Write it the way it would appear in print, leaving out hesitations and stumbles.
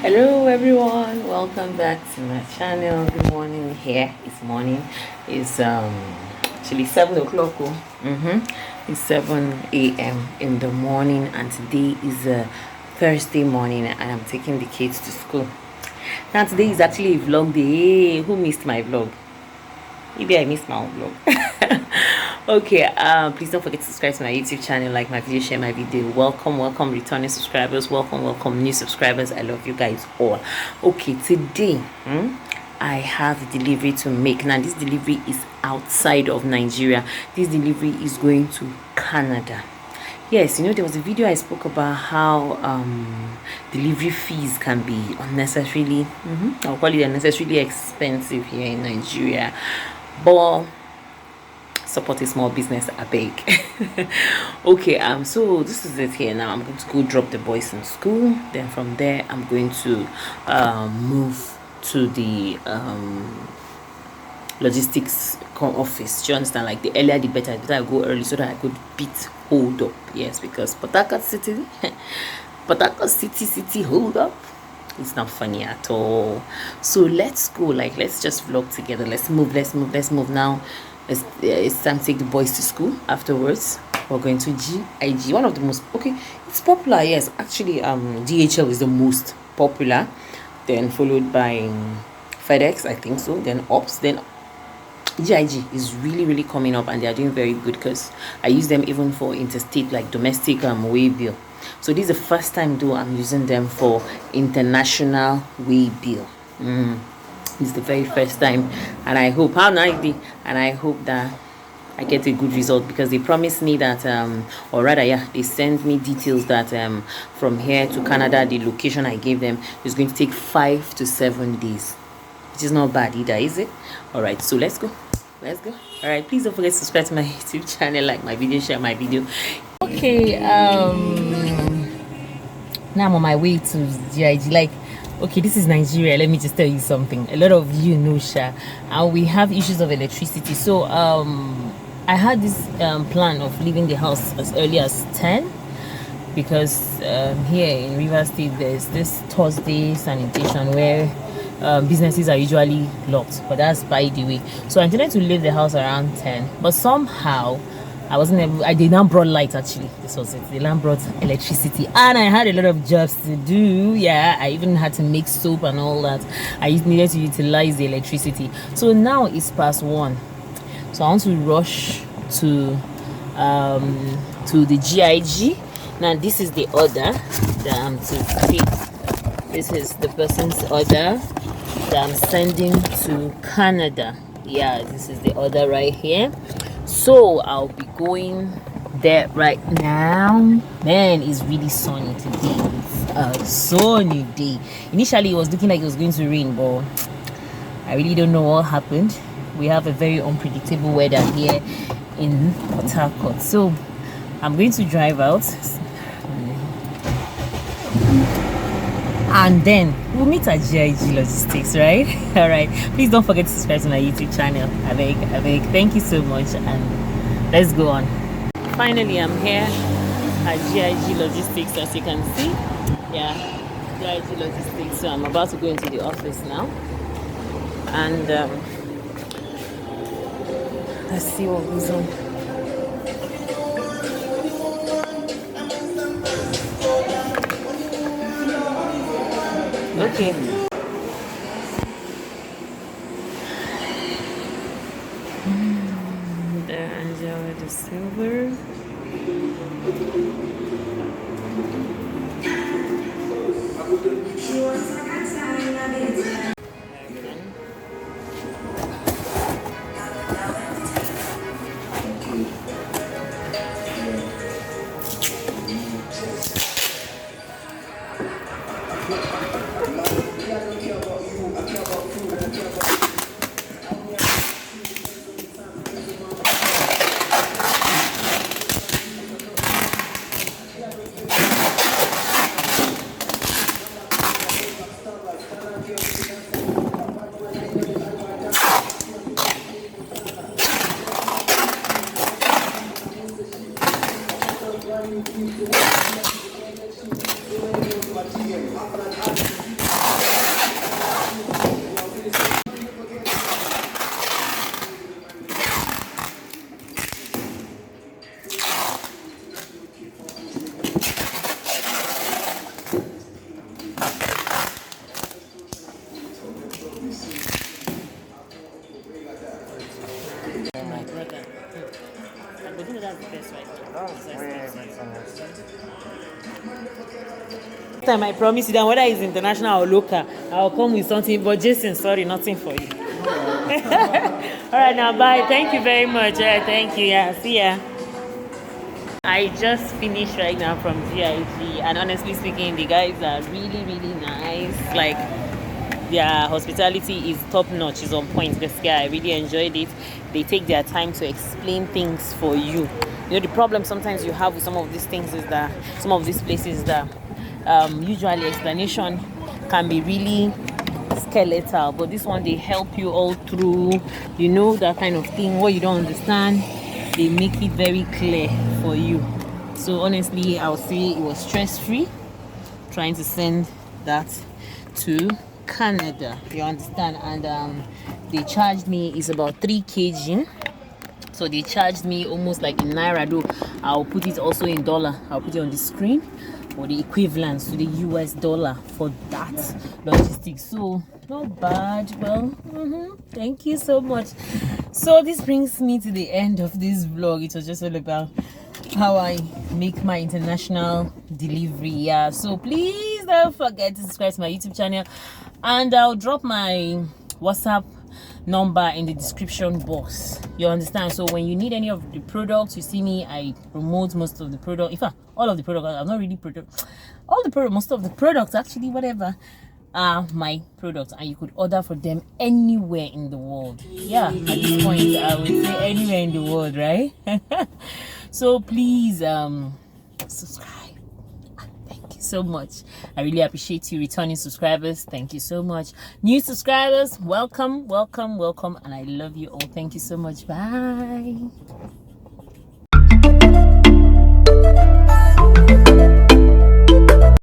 Hello everyone, welcome back to my channel. Good morning. Here it's morning. It's actually 7 o'clock. It's 7 a.m. in the morning, and today is a Thursday morning, and I'm taking the kids to school. Now today is actually a vlog day. Who missed my vlog? Maybe I missed my own vlog. Okay, please don't forget to subscribe to my YouTube channel, like my video, share my video. Welcome returning subscribers, welcome new subscribers. I love you guys all. Okay, today I have delivery to make. Now this delivery is outside of Nigeria. This delivery is going to Canada. Yes, there was a video I spoke about how delivery fees can be unnecessarily I'll call it unnecessarily expensive here in Nigeria, but support a small business, I beg. Okay, so this is it here. Now I'm going to go drop the boys in school, then from there I'm going to move to the logistics office. Do you understand? Like, the earlier the better. I go early so that I could beat hold up. Yes, because Port Harcourt City hold up, it's not funny at all. So let's go. Like, let's just vlog together. Let's move now. It's time to take the boys to school. Afterwards we're going to GIG, one of the most, it's popular. Yes, actually DHL is the most popular, then followed by FedEx, I think so, then Ops, then GIG is really coming up, and they are doing very good because I use them even for interstate, like domestic way bill. So this is the first time though I'm using them for international way bill. It's the very first time, and I hope that I get a good result, because they promised me that or rather, they sent me details that from here to Canada, the location I gave them is going to take 5 to 7 days, which is not bad either, is it? All right, so let's go. All right, please don't forget to subscribe to my YouTube channel, like my video, share my video. Okay, now I'm on my way to GIG. Like, okay, this is Nigeria. Let me just tell you something. A lot of you know, and we have issues of electricity. So I had this plan of leaving the house as early as 10, because here in Rivers State there's this Thursday sanitation where businesses are usually locked, but that's by the way. So I intended to leave the house around 10, but somehow I wasn't able. I did not brought light, actually. This was it. They not brought electricity, and I had a lot of jobs to do. Yeah, I even had to make soap and all that. I needed to utilize the electricity. So now it's past 1. So I want to rush to the GIG. Now this is the order that I'm to pick. This is the person's order that I'm sending to Canada. Yeah, this is the order right here. So I'll be going there right now. Man, it's really sunny today. It's a sunny day. Initially it was looking like it was going to rain, but I really don't know what happened. We have a very unpredictable weather here in Port Harcourt. So I'm going to drive out, and then we'll meet at GIG Logistics, right? All right, please don't forget to subscribe to my YouTube channel. I beg. Thank you so much, and let's go on. Finally, I'm here at GIG Logistics, as you can see. Yeah, GIG Logistics. So I'm about to go into the office now, and let's see what goes on. Okay. The Angela the silver. time, I promise you that whether it's international or local, I'll come with something. But Jason, sorry, nothing for you. All right, now bye. Thank you very much. All right, thank you. Yeah, see ya. I just finished right now from GIG, and honestly speaking, the guys are really, really nice. Like, their hospitality is top notch, is on point. This guy, I really enjoyed it. They take their time to explain things for you. You know, the problem sometimes you have with some of these things is that some of these places that usually explanation can be really skeletal, but this one they help you all through, you know, that kind of thing. What you don't understand, they make it very clear for you. So honestly, I would say it was stress-free trying to send that to Canada, you understand. And they charged me, is about 3 kg, so they charged me almost like in naira, though I'll put it also in dollar. I'll put it on the screen, or the equivalent to the US dollar for that logistics. So not bad. Well, thank you so much. So this brings me to the end of this vlog. It was just all about how I make my international delivery. Yeah, so please don't forget to subscribe to my YouTube channel, and I'll drop my WhatsApp number in the description box, you understand. So when you need any of the products, you see me, I promote most of the product, in fact all of the products. I'm not really most of the products actually, whatever, are my products, and you could order for them anywhere in the world. Yeah, at this point I would say anywhere in the world, right? So please subscribe. Thank you so much. I really appreciate you. Returning subscribers, thank you so much. New subscribers, welcome, welcome, welcome, and I love you all. Thank you so much. Bye.